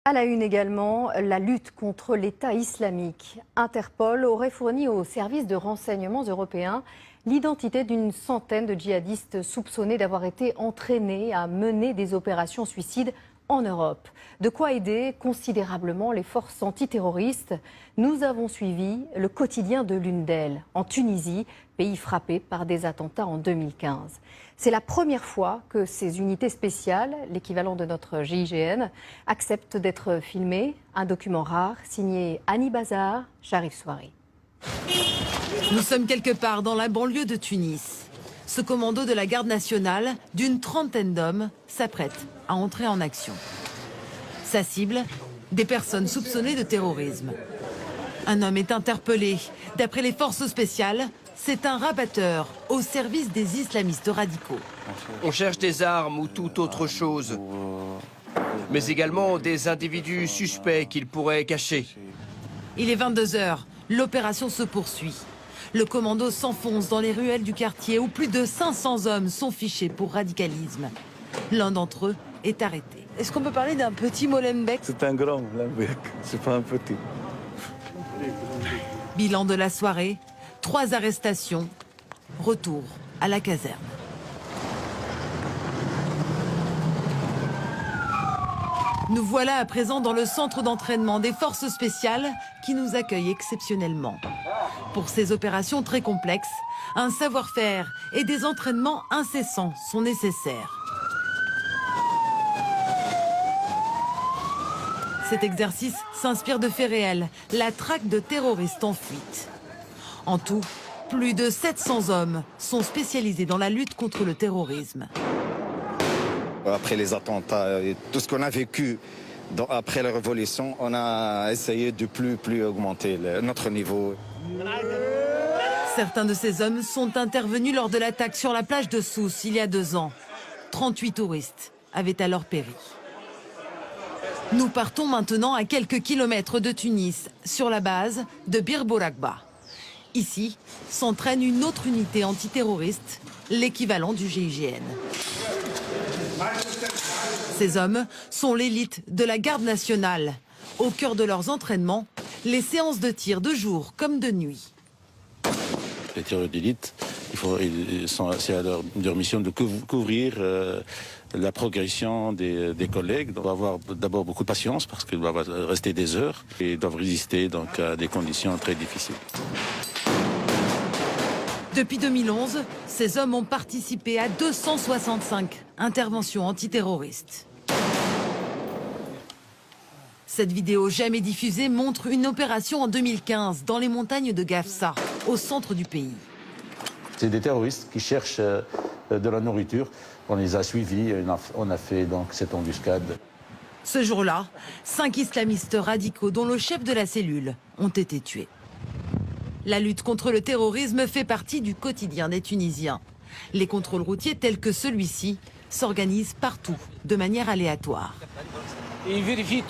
À la une également, la lutte contre l'État islamique. Interpol aurait fourni aux services de renseignement européens l'identité d'une centaine de djihadistes soupçonnés d'avoir été entraînés à mener des opérations suicides en Europe. De quoi aider considérablement les forces antiterroristes. Nous avons suivi le quotidien de l'une d'elles, en Tunisie, pays frappé par des attentats en 2015. C'est la première fois que ces unités spéciales, l'équivalent de notre GIGN, acceptent d'être filmées. Un document rare signé Annie Bazar, Sharif Souari. Nous sommes quelque part dans la banlieue de Tunis. Ce commando de la garde nationale, d'une trentaine d'hommes, s'apprête à entrer en action. Sa cible, des personnes soupçonnées de terrorisme. Un homme est interpellé. D'après les forces spéciales, c'est un rabatteur au service des islamistes radicaux. On cherche des armes ou toute autre chose, mais également des individus suspects qu'ils pourraient cacher. Il est 22 h, l'opération se poursuit. Le commando s'enfonce dans les ruelles du quartier où plus de 500 hommes sont fichés pour radicalisme. L'un d'entre eux est arrêté. Est-ce qu'on peut parler d'un petit Molenbeek? C'est un grand Molenbeek, c'est pas un petit. Bilan de la soirée, 3 arrestations, retour à la caserne. Nous voilà à présent dans le centre d'entraînement des forces spéciales qui nous accueille exceptionnellement. Pour ces opérations très complexes, un savoir-faire et des entraînements incessants sont nécessaires. Cet exercice s'inspire de faits réels, la traque de terroristes en fuite. En tout, plus de 700 hommes sont spécialisés dans la lutte contre le terrorisme. Après les attentats et tout ce qu'on a vécu après la révolution, on a essayé de plus augmenter notre niveau. Certains de ces hommes sont intervenus lors de l'attaque sur la plage de Sousse il y a 2 ans. 38 touristes avaient alors péri. Nous partons maintenant à quelques kilomètres de Tunis, sur la base de Bir Bourakba. Ici s'entraîne une autre unité antiterroriste, l'équivalent du GIGN. Ces hommes sont l'élite de la garde nationale. Au cœur de leurs entraînements, les séances de tir de jour comme de nuit. Les tireurs d'élite, c'est à leur mission de couvrir la progression des collègues. Ils doivent avoir d'abord beaucoup de patience parce qu'ils doivent rester des heures et doivent résister donc à des conditions très difficiles. Depuis 2011, ces hommes ont participé à 265 interventions antiterroristes. Cette vidéo jamais diffusée montre une opération en 2015 dans les montagnes de Gafsa, au centre du pays. C'est des terroristes qui cherchent de la nourriture. On les a suivis, on a fait donc cette embuscade. Ce jour-là, 5 islamistes radicaux, dont le chef de la cellule, ont été tués. La lutte contre le terrorisme fait partie du quotidien des Tunisiens. Les contrôles routiers tels que celui-ci s'organisent partout, de manière aléatoire. Ils vérifient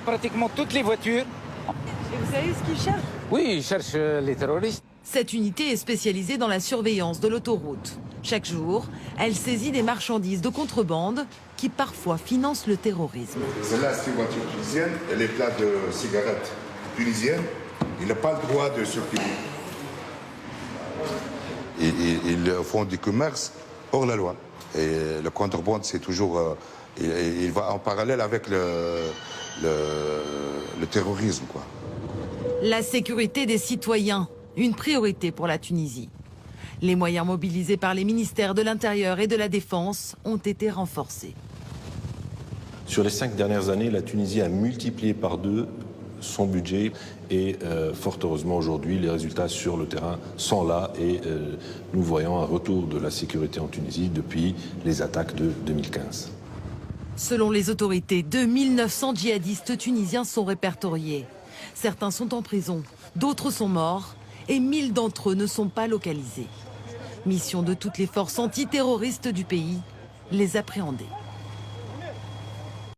pratiquement toutes les voitures. Et vous savez ce qu'ils cherchent? Oui, ils cherchent les terroristes. Cette unité est spécialisée dans la surveillance de l'autoroute. Chaque jour, elle saisit des marchandises de contrebande qui parfois financent le terrorisme. Celle-là, c'est une voiture tunisienne, elle est pleine de cigarettes tunisiennes. Il n'a pas le droit de circuler. Ils font du commerce hors la loi. Et le contrebande, c'est toujours... il va en parallèle avec le terrorisme, quoi. La sécurité des citoyens, une priorité pour la Tunisie. Les moyens mobilisés par les ministères de l'Intérieur et de la Défense ont été renforcés. Sur les 5 dernières années, la Tunisie a multiplié par 2 son budget et fort heureusement aujourd'hui les résultats sur le terrain sont là et nous voyons un retour de la sécurité en Tunisie depuis les attaques de 2015. Selon les autorités, 2900 djihadistes tunisiens sont répertoriés. Certains sont en prison, d'autres sont morts et 1000 d'entre eux ne sont pas localisés. Mission de toutes les forces antiterroristes du pays, les appréhender.